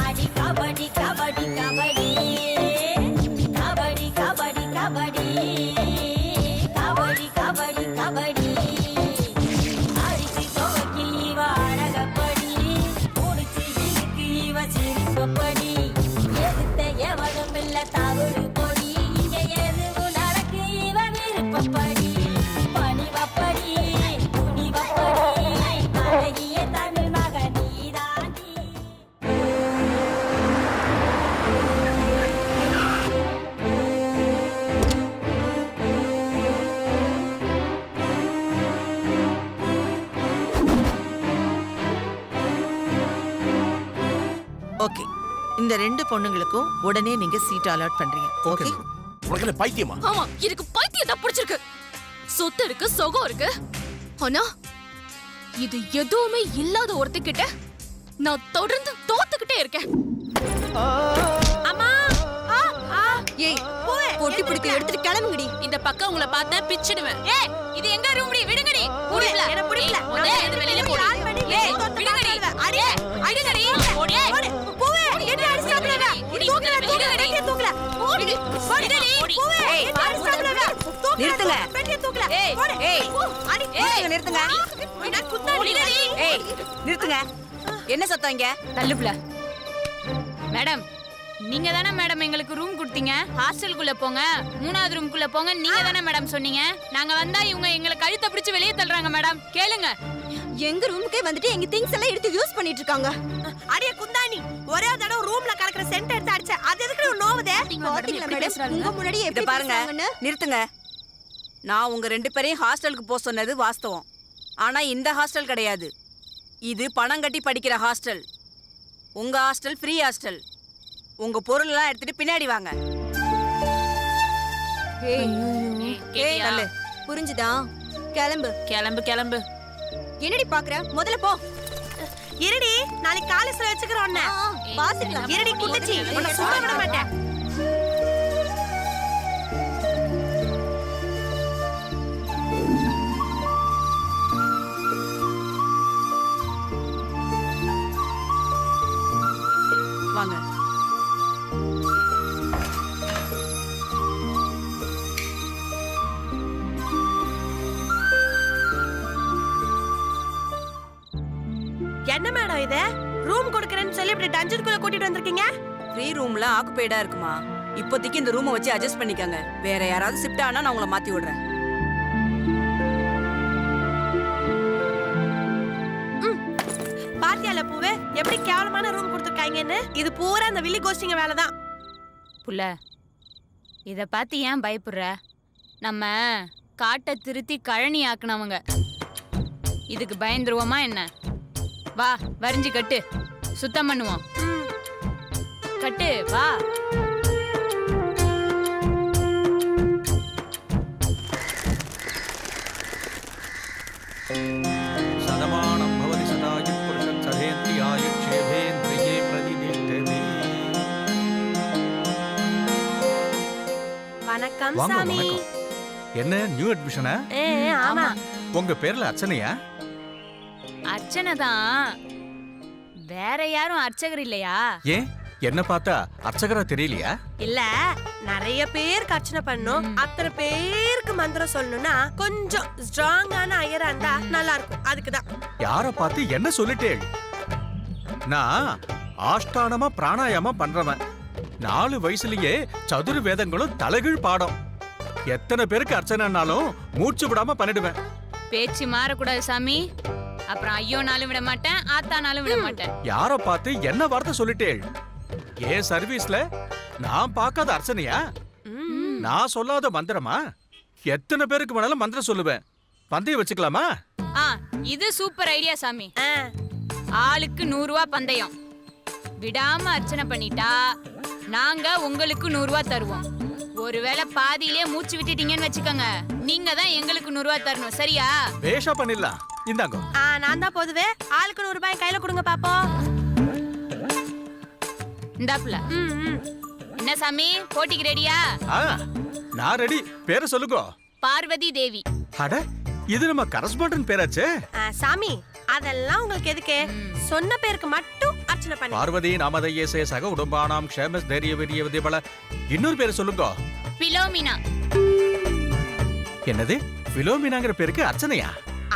ஆடி கபடி கபடி கபடி கபடி கபடி கபடி கபடி கபடி கபடி அடிச்சு துவக்கி இவ அழகப்படி முடிச்சு இருக்கு இவ சிரிப்பப்படி எதிர்த்த எவனும் இல்ல தவறு பொடி இங்க எதுவும் நடக்கு இவ விருப்பப்படி பணிவப்படி துணிவப்படி அழகிய தமிழ் மகன் நீதாண்டி. ஓகே, இந்த ரெண்டு பொண்ணுங்களுக்கும் உடனே நீங்க சீட் அலாட் பண்றீங்க. ஓகே, உனக்கு பைத்தியமா? ஆமா, எனக்கு பைத்தியம் தான் பிடிச்சிருக்கு. சொத்து இருக்கு, சொகம் இருக்கு. ஆனா இது எதுவுமே இல்லாத ஒருத்தகிட்ட நான் தொடர்ந்து தோத்துக்கிட்டே இருக்கேன். அம்மா ஏய், பொட்டி பிடிக்க எடுத்துட்டு கிளம்புங்கடி. இந்த பக்கம் உங்களை பார்த்தா பிச்சிடுவேன். ஏய், இது எங்க ரூம்டி? விடுங்கடி. புடிக்கல, எனக்கு புடிக்கல. நான் எது வெளியில போறேன். ஏய், விடுங்கடி. அடே, அடிங்கடி. ஓடே. பூவே, என்ன அடிச்சாப்லங்க? தூக்கல, தூக்கல, தூக்கல. ஓடி. ஓடிடி. பூவே, என்ன அடிச்சாப்லங்க? நிறுத்துங்க. பெட்டிய தூக்கல. ஏய், அடி. நிறுத்துங்க. நான் குத்தாடி. ஏய், நிறுத்துங்க. என்ன சத்தம் இங்க? தள்ளுப்புல. மேடம், நீங்க தானே மேடம் எங்களுக்கு ரூம் கொடுத்தீங்க. ஹாஸ்டலுக்குள்ள போங்க, 3வது ரூம்குள்ள போங்க. நீங்க தானே மேடம் சொன்னீங்க. நாங்க வந்தா இவங்க எங்களை கழுத்தை பிடிச்சு வெளியே தள்ளுறாங்க மேடம். கேளுங்க. எங்க ரூமுக்கே வந்துட்டு எங்க திங்ஸ் எல்லாம் எடுத்து யூஸ் பண்ணிட்டு இருக்காங்க. அடியே குந்தாணி, ஒரே தடவை ரூம்ல கலக்குற சென்ட் எடுத்து அடிச்ச. அது எதுக்கு நோவுதே? பாத்தீங்களா மேடம், உங்க முன்னாடி இத எப்படி பாருங்க. பேசுறாங்கன்னு? நிறுத்துங்க. நான் உங்க ரெண்டு பேரையும் ஹாஸ்டலுக்கு போக சொன்னது வாஸ்தவம். ஆனா இந்த ஹாஸ்டல் கிடையாது. இது பணம் கட்டி படிக்கிற ஹாஸ்டல். உங்க ஹாஸ்டல் ஃப்ரீ ஹாஸ்டல். உங்க பொருள் எல்லாம் எடுத்துட்டு பின்னாடி வாங்க. கேட்டியா? தள்ளு. புரிஞ்சுதா? கிளம்பு. கிளம்பு கிளம்பு. என்னடி பாக்குற? முதல்ல போ. இருடி, நாளைக்கு காலேஜ்ல வச்சுக்கிறோம். பாத்துக்கலாம். இருடி குட்டச்சி, உன்னை சும்மா விட மாட்டேன். வாங்க. என்ன மேடம் இது? ரூம் கொடுக்கறேன்னு சொல்லி இப்படி டஞ்சனுக்குள்ள கூட்டிட்டு வந்திருக்கீங்க? ஃப்ரீ ரூம்ல ஆக்குபைடா இருக்குமா? இப்போதைக்கு இந்த ரூமை வச்சு அட்ஜஸ்ட் பண்ணிக்கங்க. வேற யாராவது ஷிஃப்ட் ஆனா நான் உங்களை மாத்தி விடுறேன். பாத்தியால பூவே, எப்படி கேவலமான ரூம் கொடுத்துருக்காங்கன்னு? இது பூரா அந்த வில்லி கோஸ்டிங்க வேலைதான். புள்ள, இத பார்த்து ஏன் பயப்படுற? நம்ம காட்டை திருத்தி கழனி ஆக்குனவங்க. இதுக்கு பயந்துருவோமா என்ன? வா, வரிஞ்சு கட்டு, சுத்தம் பண்ணுவோம். கட்டு, வா. சதமானம் பவதி சதாயி புருஷன் சதேந்திரியாய க்ஷேமேந்திரியே பிரதிதிஷ்டதி. வணக்கம் வாங்க, சாமி. வணக்கம். என்ன நியூ அட்மிஷனா? ஆமா. உங்க பேர்ல அர்ச்சனையா? அர்ச்சனை தான். வேற யாரும் அர்ச்சகர் இல்லையா? ஏன் என்ன பார்த்தா அர்ச்சகரா தெரியலையா? இல்ல, நிறைய பேருக்கு அர்ச்சனை பண்ணும். அத்தனை பேருக்கு மந்திரம் சொல்லணும்னா கொஞ்சம் ஸ்ட்ராங்கான ஐயரா இருந்தா நல்லா இருக்கும். அதுக்குதான். யார பார்த்து என்ன சொல்லிட்டேள்? நான் ஆஷ்டானமா பிராணாயாமம் பண்றவன். 4 வயசுலயே சதுர வேதங்களும் தலைகீழ் பாடம். எத்தனை பேருக்கு அர்ச்சனைனாலும் மூச்சு விடாம பண்ணிடுவேன். பேச்சு மாறக்கூடாது சாமி. அப்புறம் ஐயோனாலும் விட மாட்டேன், ஆத்தானாலும் விட மாட்டேன். யார பார்த்து என்ன வார்த்தை சொல்லிட்டேள்? ஏன் சர்வீஸ்ல நான் பார்க்காத அர்ச்சனையா? நான் சொல்லாத மந்திரமா? எத்தனை பேருக்கு வேணாலும் மந்திரம் சொல்லுவேன். பந்தயம் வச்சுக்கலாமா? இது சூப்பர் ஐடியா சாமி. ஆளுக்கு 100 ரூபாய் பந்தயம். விடாம அர்ச்சனை பண்ணிட்டா நாங்க உங்களுக்கு 100 ரூபாய் தருவோம். ஒருவேளை பாதியிலே மூச்சு விட்டுட்டீங்கன்னு வச்சுக்கோங்க, நீங்க தான் எங்களுக்கு 100 ரூபாய் தரணும். சரியா? பேஷா பண்ணிடலாம். இந்தாங்க. நான் தான் போதுவே. ஆளுக்கு 100 ரூபாய் கையில கொடுங்க பாப்போம். இந்தாப்புல. என்ன சாமி, போட்டிக்கு ரெடியா? நான் ரெடி. பேரை சொல்லுங்க. பார்வதி தேவி. அட, இது நம்ம கரஸ்பாண்டன்ட் பேராச்சே. சாமி, அதெல்லாம் உங்களுக்கு எதுக்கு? சொன்ன பேருக்கு மட்டும் அர்ச்சனை பண்ணு. பார்வதி நாமதையேசே சக உடம்பானாம் க்ஷேமஸ் தைரிய வீரிய வித்யபல. இன்னொரு பேரை சொல்லுங்க. பிலோமினா. என்னது? பிலோமினாங்கிற பேருக்கு அர்ச்சனையா?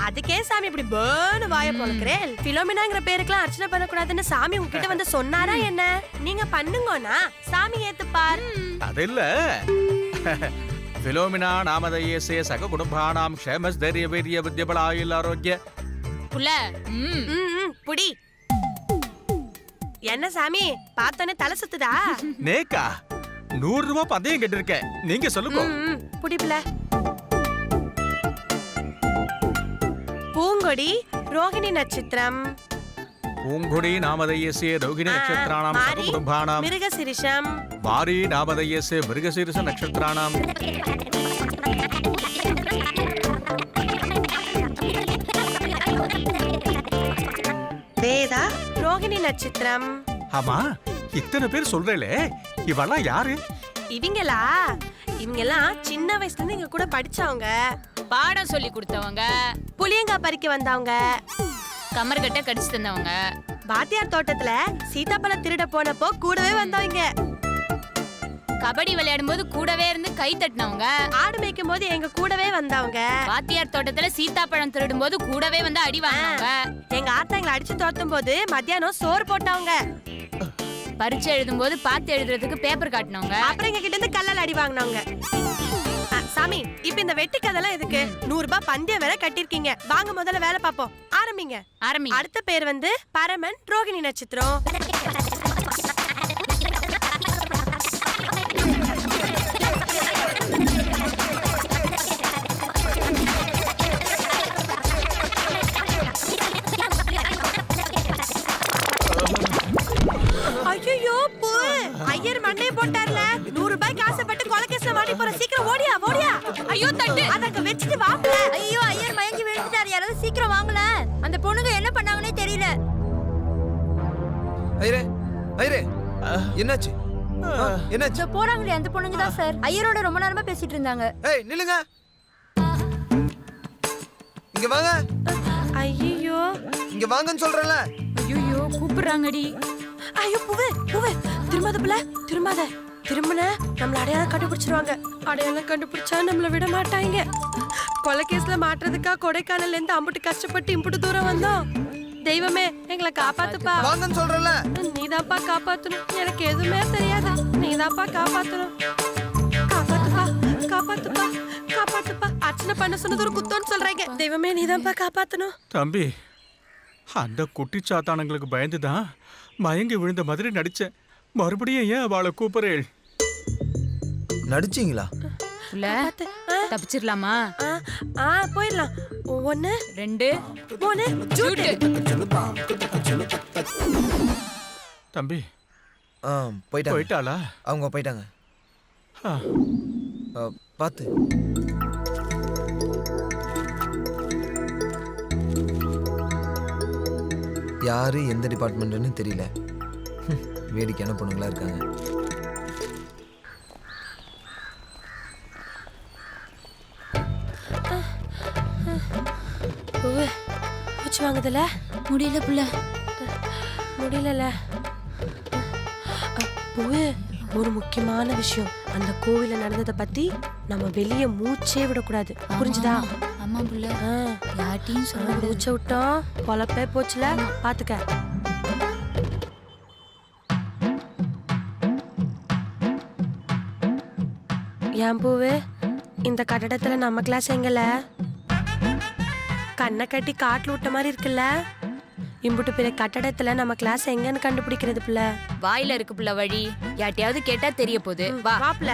அதுக்கே சாமி இப்படி பேர்னு வாய பொளக்குறேன். பிலோமினாங்கிற பேருக்குலாம் அர்ச்சனை பண்ணக்கூடாதுன்னு சாமி உங்ககிட்ட வந்து சொன்னாரா என்ன? நீங்க பண்ணுங்கண்ணா, சாமி ஏத்துப்பார். அது இல்ல. பிலோமினா நாமதையேசே சக குடும்பானாம் க்ஷேமஸ் தைரிய வீரிய வித்யபல ஆயுள் ஆரோக்கிய. புள்ள. புடி. என்ன சாமி பார்த்தோன்னே தலை சுத்துதா? நேக்கா 100 ரூபாய் பந்தயம் கேட்டிருக்கேன். நீங்க சொல்லுங்க. புடிப்புல. பூங்கொடி ரோகிணி நட்சத்திரம். பூங்குடி நாமதையேசே ரோகிணி நட்சத்திராணாம் சக குடும்பானாம். மிருகசிரிஷம். மாரி நாமதையேசே மிருகசீரிஷ நட்சத்திராணாம். வேதா ரோகிணி நட்சத்திரம். ஆமா, இத்தனை பேர் சொல்றேலே, இவெல்லாம் யாரு? இவங்கெல்லாம் சின்ன வயசுல இருந்து எங்க கூட படிச்சவங்க, பாடம் சொல்லி கொடுத்தவங்க, புளியங்கா பறிக்க வந்தவங்க, கமர்கட்ட கடிச்சு தந்தவங்க, பாத்தியார் தோட்டத்துல சீதாப்பழம் திருட போனப்போ கூடவே வந்தவங்க, கபடி விளையாடும் போது கூடவே இருந்து கை தட்டினவங்க, ஆடு மேய்க்கும் போது எங்க கூடவே வந்தவங்க, வாத்தியார் தோட்டத்துல சீத்தாப்பழம் திருடும் போது கூடவே வந்து அடி வாங்கினவங்க, எங்க ஆத்தா எங்களை அடிச்சு தோட்டும் போது மத்தியானம் சோறு போட்டவங்க, பரீட்சை எழுதும் போது பார்த்து எழுதுறதுக்கு பேப்பர் காட்டினவங்க, அப்புறம் எங்க கிட்ட இருந்து கல்லால் அடி வாங்கினவங்க. சாமி, இப்ப இந்த வெட்டி கதெல்லாம் எதுக்கு? 100 ரூபாய் பந்தயம் வேற கட்டிருக்கீங்க. வாங்க முதல்ல வேலை பாப்போம். ஆரம்பிங்க. அடுத்த பேர் வந்து பரமன் ரோகிணி நட்சத்திரம். ஐயோ பூ, ஐயர் மண்டையை போட்டார்ல. 100 ரூபாய்க்கு ஆசைப்பட்டு கொலைகேஸ்ல மாட்டி போற. சீக்கிரம் ஓடியா ஓடியா. ஐயோ தட்டு. அதங்க வெச்சிட்டு வாப்ல. ஐயோ ஐயர் மயங்கி விழுந்துட்டாரு. யாராவது சீக்கிரம் வாங்கல. அந்த பொண்ணுங்க என்ன பண்ணாங்கன்னே தெரியல. ஐயரே ஐயரே, என்னாச்சு? என்னாச்சு? போறாங்களே அந்த பொண்ணுங்க தான் சார். ஐயரோட ரொம்ப நேரமா பேசிட்டு இருந்தாங்க. ஏய் நில்லுங்க, இங்க வாங்க. ஐயோ இங்க வாங்கன்னு சொல்றேன்ல. ஐயோ கூப்பிடுறாங்கடி. ஐயோ பூவே பூவே, திரும்பாத புள்ள, திரும்பாத. திரும்பின நம்மள அடையாளம் கண்டுபிடிச்சிருவாங்க. அடையாளம் கண்டுபிடிச்சா நம்மள விட மாட்டாங்க. கொலைகேஸ்ல மாட்டுறதுக்கா கொடைக்கானல்ல இருந்து அம்புட்டு கஷ்டப்பட்டு இம்புட்டு தூரம் வந்தோம். தெய்வமே எங்களை காப்பாத்துப்பா. வாங்கன்னு சொல்றேன்ல. நீதான்ப்பா காப்பாத்தணும். எனக்கு எதுவுமே தெரியாது. நீதான்ப்பா காப்பாத்தணும். காப்பாத்துப்பா காப்பாத்துப்பா காப்பாத்துப்பா. அர்ச்சனை பண்ண சொன்னது ஒரு குத்தம்னு சொல்றீங்க. தெய்வமே நீதான்ப்பா காப்பாத்தணும். தம்பி, அந்த குட்டிச்சாத்தானங்களுக்கு பயந்துதான் மயங்கி விழுந்த மாதிரி நடிச்சேன். மறுபடியும் ஏன் அவளை கூப்பிடுறேள்? நடிச்சீங்களா? புள்ள தப்பிச்சிரலாமா? போயிடலாம். 1 2 3 ஜூட்டு. தம்பி போயிட்டாங்க. போயிட்டாளா? அவங்க போயிட்டாங்க. பார்த்து. யாரு எந்த டிபார்ட்மெண்ட்னு தெரியல. வேடிக்கையான பொண்ணுங்களா இருக்காங்க. பூச்சி வாங்குதுல. முடியல புள்ள, முடியல. பூவே, ஒரு முக்கியமான விஷயம். அந்த கோவில நடந்ததை பத்தி நம்ம வெளியே மூச்சே விடக்கூடாது. புரிஞ்சுதா? அம்மா புள்ள யார்ட்டையும் சொல்ல மூச்சை விட்டோம் பொழப்பே போச்சுல. பாத்துக்க. ஏன் பூவே, இந்த கட்டடத்துல நம்ம கிளாஸ் எங்கல? கண்ணை கட்டி காட்டுல விட்ட மாதிரி இருக்குல்ல. இம்புட்டு பெரிய கட்டடத்துல நம்ம கிளாஸ் எங்கன்னு கண்டுபிடிக்கிறது புள்ள? வாயில இருக்கு புள்ள வழி. யார்ட்டையாவது கேட்டா தெரிய போகுது. வா வாப்ல.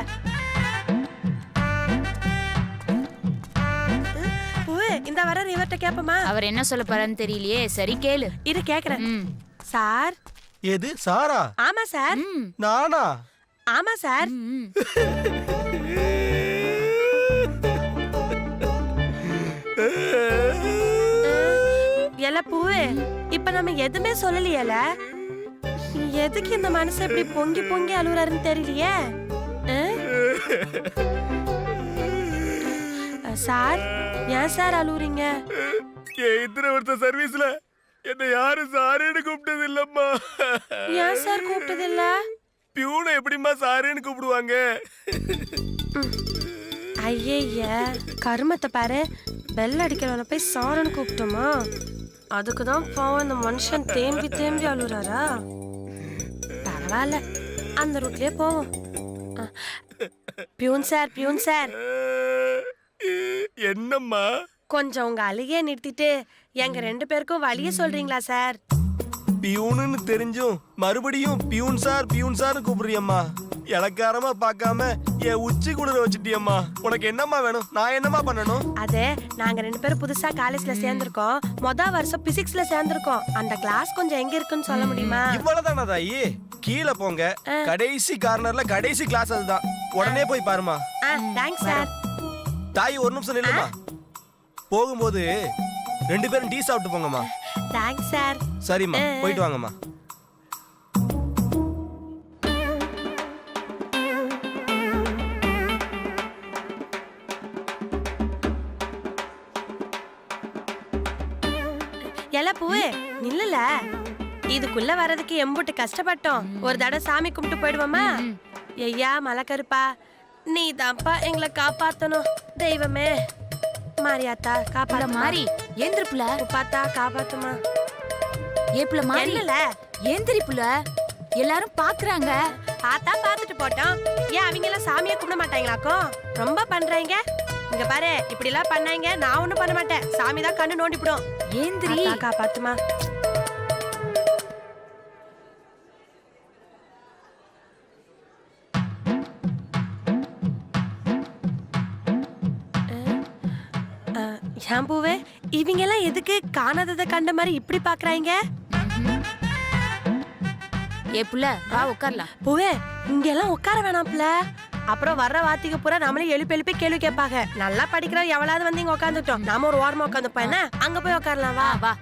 இந்த வர இவர்ட்ட கேப்பமா? அவர் என்ன சொல்ல போறான்னு தெரியலையே. சரி கேளு. இரு கேக்குறேன். சார். எது சாரா? ஆமா சார். நானா? ஆமா சார். எல பூவே, இப்ப நம்ம எதுவுமே சொல்லலையல. எதுக்கு இந்த மனசு இப்படி பொங்கி பொங்கி அழுகுறாருன்னு தெரியலையே. சார், ஏன் சார் அழுவுறீங்க? இத்தனை வருஷ சர்வீஸ்ல என்ன யாரும் சாருன்னு கூப்பிட்டது இல்லம்மா. ஏன் சார் கூப்பிட்டது இல்ல? பியூனை எப்படிம்மா சாருன்னு கூப்பிடுவாங்க? ஐய கருமத்தை பாரு, பெல் அடிக்கிறவன போய் சாருன்னு கூப்பிட்டோமா? அதுக்குதான் பாவம் அந்த மனுஷன் தேம்பி தேம்பி அழுறாரா? பரவாயில்ல, அந்த ரூட்லயே போவோம். பியூன் சார், பியூன் சார், என்னம்மா? கொஞ்சம் உங்க அழுகைய நிறுத்திட்டு எங்க 2 பேருக்கும் வழிய சொல்றீங்களா சார்? பியூன்னு தெரிஞ்சும் மறுபடியும் பியூன் சார் கூப்பிடுறியம்மா. இலக்காரமா பார்க்காம என் உச்சி குளிர வச்சுட்டியம்மா. உனக்கு என்னம்மா வேணும்? நான் என்னம்மா பண்ணணும்? அதே, நாங்க 2 பேரும் புதுசா காலேஜ்ல சேர்ந்திருக்கோம். மொதல் வருஷம் பிசிக்ஸ்ல சேர்ந்திருக்கோம். அந்த கிளாஸ் கொஞ்சம் எங்க இருக்குன்னு சொல்ல முடியுமா? இவ்வளவுதானா தாயி? கீழே போங்க, கடைசி கார்னர்ல கடைசி கிளாஸ் அதுதான். உடனே போய் பாருமா. Thanks sir. தாயி ஒரு நிமிஷம் நில்லுமா. போகும்போது 2 பேரும் டீ சாப்பிட்டு போங்கம்மா. Thanks sir. சரிம்மா, போயிட்டு வாங்கம்மா. எல பூவே நில்லுல, இதுக்குள்ள வர்றதுக்கு எம்புட்டு கஷ்டப்பட்டோம். ஒரு தடவை சாமி கும்பிட்டு போயிடுவோமா? ஐயா மலக்கருப்பா, நீ தான்ப்பா எங்களை காப்பாத்தணும். தெய்வமே, மாரியாத்தா காப்பாத்த. மாறி ஏந்திரிப்புல பார்த்தா காப்பாத்துமா. ஏப்புல மாறி இல்லல ஏந்திரிப்புல எல்லாரும் பாக்குறாங்க. பார்த்தா பார்த்துட்டு போட்டோம். ஏன் அவங்க எல்லாம் சாமியை கும்பிட மாட்டாங்களாக்கோ? ரொம்ப பண்றாங்க. இங்க பாரு, இப்படி எல்லாம் பண்ணாங்க, நான் ஒண்ணும் பண்ண மாட்டேன். சாமி தான் கண்ணு நோண்டிவிடும். ஏந்திரி காப்பாத்துமா. பூவே, இவங்க எல்லாம் எதுக்கு காணாததை கண்ட மாதிரி இப்படி பாக்குறாங்க? ஏ புள்ள வா உட்காரலாம். பூவே, இங்க எல்லாம் உட்கார வேணாம்ல. அப்புறம் வர்ற வார்த்தைக்கு பூரா நம்மளே எழுப்பி எழுப்பி கேள்வி கேட்பாங்க. நல்லா படிக்கிற எவ்வளவு வந்து இங்க உட்காந்துட்டோம். நாம ஒரு ஓரமா உட்காந்துப்போம். என்ன, அங்க போய் உட்காரலாம். வா வா.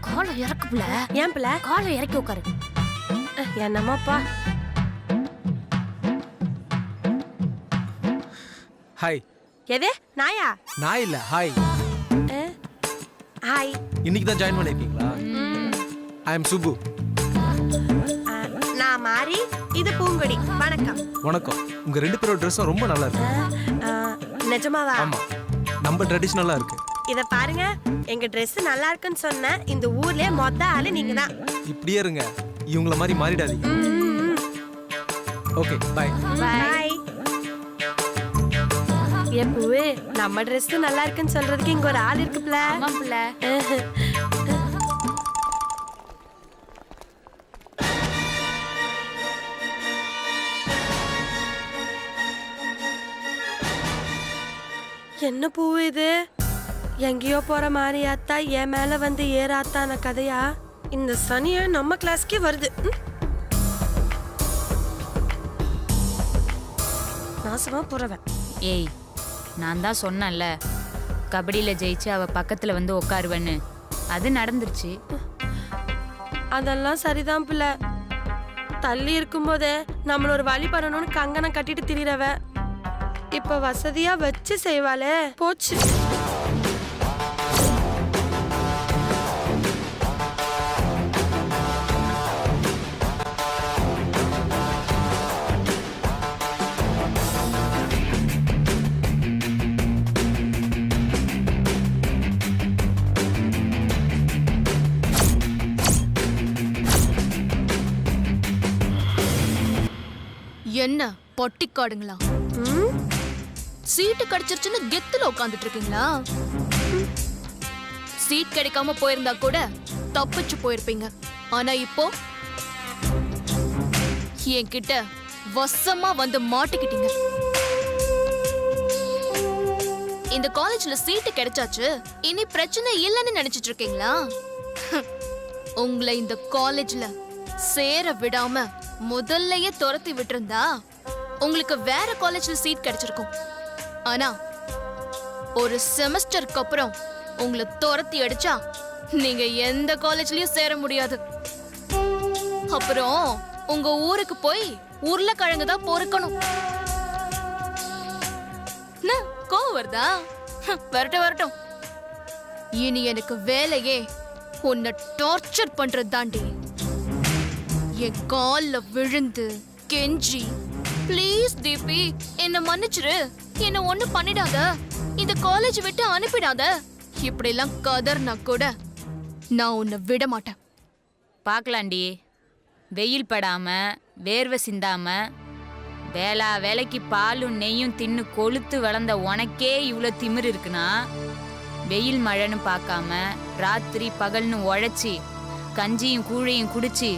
காலை இறக்கு புள்ள. ஏன் புள்ள? காலை இறக்கி உட்காரு. என்னமாப்பா? ஹாய். எது நாயா? நான் இல்ல, ஹாய். ஹாய். இன்னைக்கு தான் ஜாயின் பண்ணிருக்கீங்களா? ஐ அம் சுப்பு. நான் மாறி, இது பூங்கொடி. வணக்கம். வணக்கம். உங்க 2 பேரோட ட்ரெஸ்ஸும் ரொம்ப நல்லா இருக்கு. நிஜமாவா? ஆமா, நம்ம ட்ரெடிஷனலா இருக்கு. இத பாருங்க, எங்க Dress நல்லா இருக்குன்னு சொன்ன இந்த ஊர்லயே மொத ஆளு நீங்க தான். இப்படியே இருங்க, இவங்கள மாதிரி மாறிடாதீங்க. Okay, bye. பை. எப்பவே நம்ம Dress நல்லா இருக்குன்னு சொல்றதுக்கு இங்க ஒரு ஆள் இருக்குப்ல. ஆமா புள்ள. என்ன பூ இது? எங்கேயோ போற மாரியாத்தா என் மேல வந்து ஏறாத்தான கதையா? இந்த சனிய நம்ம கிளாஸ்க்கே வருது. நாசமா போறவன். ஏய், நான் தான் சொன்னேன்ல கபடியில ஜெயிச்சு அவ பக்கத்துல வந்து உட்காருவன்னு. அது நடந்துருச்சு. அதெல்லாம் சரிதான் பிள்ளை. தள்ளி இருக்கும்போதே நம்மள ஒரு வழி பண்ணணும்னு கங்கணம் கட்டிட்டு திரியறவ இப்ப வசதியா வச்சு செய்வாளே, போச்சு. என்ன பொட்டிக்காடுங்களா? சீட்டு கிடைச்சிருச்சுன்னு கெத்துல உட்காந்துட்டு இருக்கீங்களா? சீட் கிடைக்காம போயிருந்தா கூட தப்பிச்சு போயிருப்பீங்க. ஆனா இப்போ என்கிட்ட வசமா வந்து மாட்டிக்கிட்டீங்க. இந்த காலேஜ்ல சீட்டு கிடைச்சாச்சு, இனி பிரச்சனை இல்லைன்னு நினைச்சிட்டு இருக்கீங்களா? உங்களை இந்த காலேஜ்ல சேர விடாம முதல்லயே துரத்தி விட்டுருந்தா உங்களுக்கு வேற காலேஜ்ல சீட் கிடைச்சிருக்கும். ஆனா ஒரு செமஸ்டருக்கு அப்புறம் உங்களை துரத்தி அடிச்சா நீங்க எந்த காலேஜ்லயும் சேர முடியாது. அப்புறம் உங்க ஊருக்கு போய் உருளைக்கிழங்கு தான் பொறுக்கணும். கோவம் வருதா? வரட்டும் வரட்டும். இனி எனக்கு வேலையே உன்னை டார்ச்சர் பண்றது தாண்டி. என் கால்ல விழுந்து கெஞ்சி, ப்ளீஸ் தீபி என்ன மன்னிச்சிரு, என்ன ஒண்ணு பண்ணிடாத, இந்த காலேஜ் விட்டு அனுப்பிடாத, இப்படி எல்லாம் கதர்னா கூட நான் உன்னை விட மாட்டேன். பார்க்கலாண்டி. வெயில் படாம வேர்வை சிந்தாம வேலைக்கு பாலும் நெய்யும் தின்னு கொளுத்து வளர்ந்த உனக்கே இவ்வளோ திமிரு இருக்குன்னா, வெயில் மழைன்னு பார்க்காம ராத்திரி பகல்னு உழைச்சி கஞ்சியும் கூழையும் குடிச்சு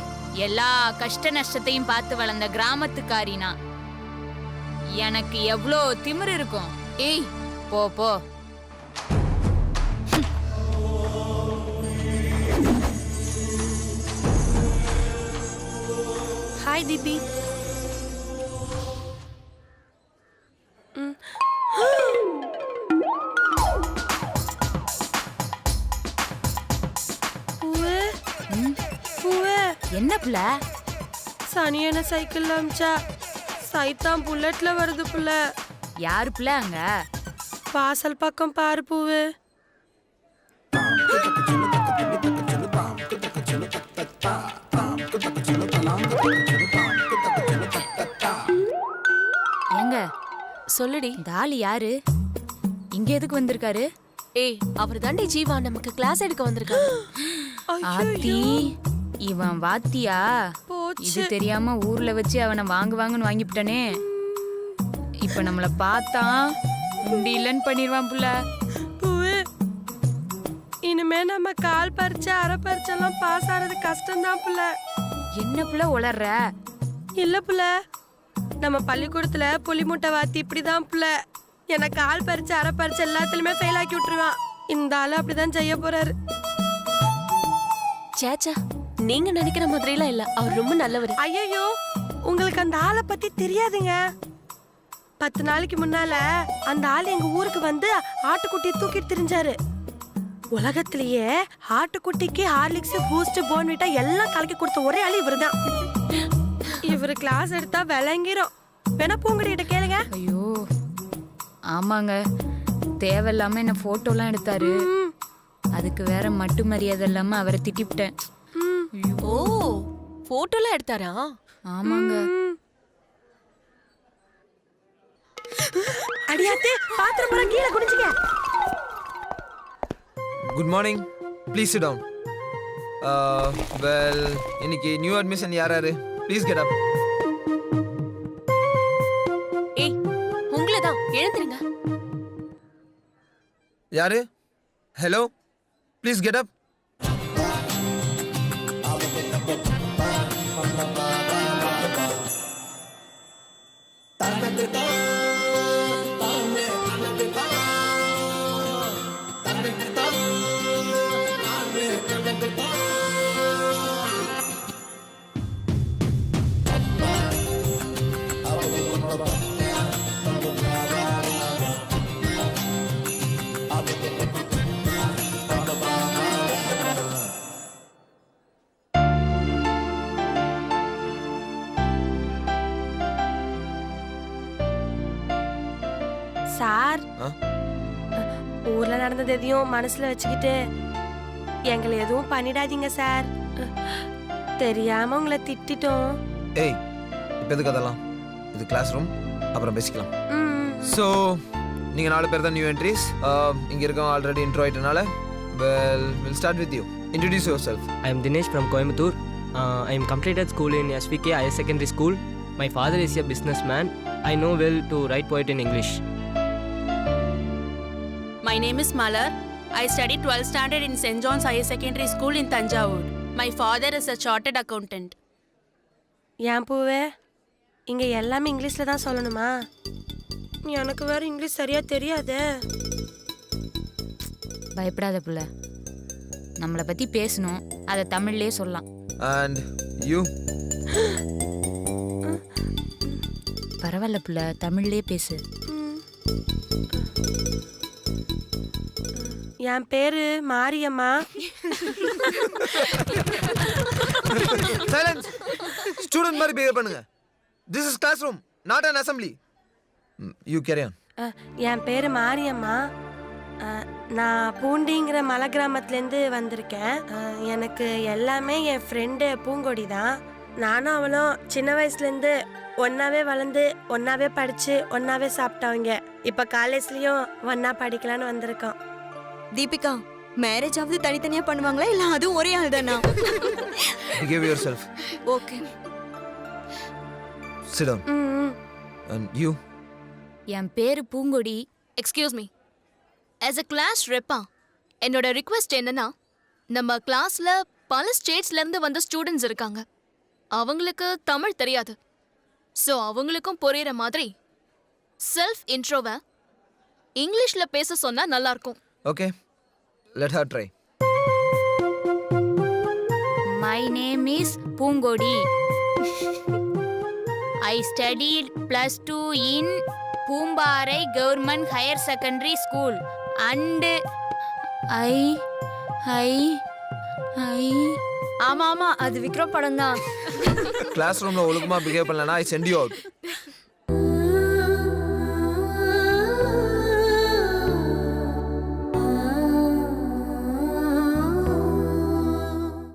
எல்லா கஷ்ட நஷ்டத்தையும் பார்த்து வளர்ந்த கிராமத்துக்காரினா எனக்கு எவ்வளோ திமிரு இருக்கும். ஏய் போ போ. ஹாய் தீபி. பூவே, பூவே, என்ன புள்ள? சனியன சைக்கிள்ல அமிச்சா சைத்தான் புல்லட்ல வருது புள்ள. யாரு புள்ள அங்க? வாசல் பக்கம் பாரு பூவே. எங்க சொல்லுடி. இந்த ஆளு யாரு? இங்க எதுக்கு வந்திருக்காரு? ஏய் அவர் தாண்டி ஜீவா, நமக்கு கிளாஸ் எடுக்க வந்திருக்காரு. ஆத்தி, இவன் வாத்தியா? இது தெரியாம ஊர்ல வச்சு அவனை வாங்குன்னு வாங்கிவிட்டானே. இப்ப நம்மள பார்த்தா உண்டி இல்லன்னு பண்ணிடுவான் புள்ள. பூவே, இனிமே நம்ம கால் பறிச்சு அரை பறிச்செல்லாம் பாஸ் ஆறது கஷ்டம்தான் புள்ள. என்ன புள்ள உளர்ற? இல்ல புள்ள, நம்ம பள்ளிக்கூடத்துல புலி முட்டை வாத்தி இப்படிதான் புள்ள. எனக்கு கால் பறிச்சு அரை பறிச்சு எல்லாத்துலயுமே ஃபெயில் ஆக்கி விட்டுருவான். இந்த ஆளு அப்படிதான் செய்ய போறாரு. சேச்சா, நீங்க நினைக்கிற மாதிரிலாம் இல்ல, அவர் ரொம்ப நல்லவர். ஐயோ, உங்களுக்கு அந்த ஆளை பத்தி தெரியாதுங்க. 10 நாளைக்கு முன்னால அந்த ஆள் எங்க ஊருக்கு வந்து ஆட்டுக்குட்டியை தூக்கிட்டு திரிஞ்சாரு. உலகத்திலேயே ஆட்டுக்குட்டிக்கு ஹார்லிக்ஸ், பூஸ்ட், போர்ன்விட்டா எல்லாம் கலக்கி கொடுத்த ஒரே ஆளு இவருதான். இவரு கிளாஸ் எடுத்தா விளங்கிரும். வேணா பூங்கடிட்ட கேளுங்க. ஐயோ ஆமாங்க, தேவையில்லாம என்ன போட்டோலாம் எடுத்தாரு. அதுக்கு வேற மட்டு மரியாதை இல்லாம அவரை திட்டிவிட்டேன். ஓ, போட்டோலாம் எடுத்தாரா? ஆமாங்க. அடியாத்தே, பாத்திரம் போற கீழே குடிச்சுக்க. Good morning, please sit down. Well, இன்னைக்கு நியூ அட்மிஷன் யார் யாரு? Please get up. ஏய் உங்களை தான், எழுந்துருங்க. யாரு? Hello, please get up. Sir, ஊர்ல நடந்தது எதையும் மனசுல வச்சுக்கிட்டு எங்களை எதுவும் பண்ணிடாதீங்க சார். தெரியாம உங்களை திட்டிட்டோம். ஏய், இப்போ எதுக்கு அதெல்லாம்? இது கிளாஸ் ரூம், அப்புறம் பேசிக்கலாம். ஸோ நீங்கள் 4 பேர் தான் நியூ என்ட்ரிஸ். இங்கே இருக்கவங்க ஆல்ரெடி இன்ட்ரோ ஆகிட்டனால will start with you. Introduce yourself. I am Dinesh from Coimbatore. I am completed school in SVK Higher Secondary School. My father is a businessman. I know well to write poetry in English. My name is Malar. I studied 12th standard in St. John's Higher Secondary School in Tanjavur. My father is a chartered accountant. ஏன் பூவே, இங்க எல்லாமே இங்கிலீஷ்ல தான் சொல்லணுமா? எனக்கு வேற English சரியா தெரியாதே. பயப்படாத புள்ள, நம்மளை பத்தி பேசணும், அதை தமிழ்லயே சொல்லலாம். And you? பரவாயில்ல புள்ள, தமிழ்லயே பேசு. என் பேரு மாரியம்மா. சைலன்ஸ். ஸ்டூடெண்ட் மாதிரி பிஹேவ் பண்ணுங்க. This is class room, not an assembly. You carry on. என் பேரு மாரியம்மா. நான் பூண்டிங்கிற மலை கிராமத்துலேருந்து வந்திருக்கேன். எனக்கு எல்லாமே என் ஃப்ரெண்டு பூங்கொடி தான். நானும் அவளும் சின்ன வயசுலேருந்து ஒன்றாவே வளர்ந்து ஒன்றாவே படித்து ஒன்றாவே சாப்பிட்டவங்க. இப்போ காலேஜ்லேயும் ஒன்றா படிக்கலான்னு வந்திருக்கோம். தீபிகா, மேரேஜ் ஆவது தனித்தனியா பண்ணுவாங்களா இல்ல அதுவும் ஒரே ஆள் தானா? Give yourself. Okay. Sit down. And you? என் பேரு Poongodi. Excuse me. As a class ரெப்பா என்னோட ரிக்வெஸ்ட் என்னன்னா, நம்ம கிளாஸ்ல பல ஸ்டேட்ஸ்ல இருந்து வந்த ஸ்டூடெண்ட்ஸ் இருக்காங்க. அவங்களுக்கு தமிழ் தெரியாது. ஸோ அவங்களுக்கும் புரியுற மாதிரி செல்ஃப் இன்ட்ரோவை இங்கிலீஷ்ல பேச சொன்னா நல்லா இருக்கும். Okay. Let her try. My name is Pungodi. I studied +2 in Pumbarai Government Higher Secondary School and I ஆமா ஆமா, அது விக்ரம் படம் தான். கிளாஸ் ரூம்ல ஒழுக்கமா பிஹேவ் பண்ணலனா I send you out.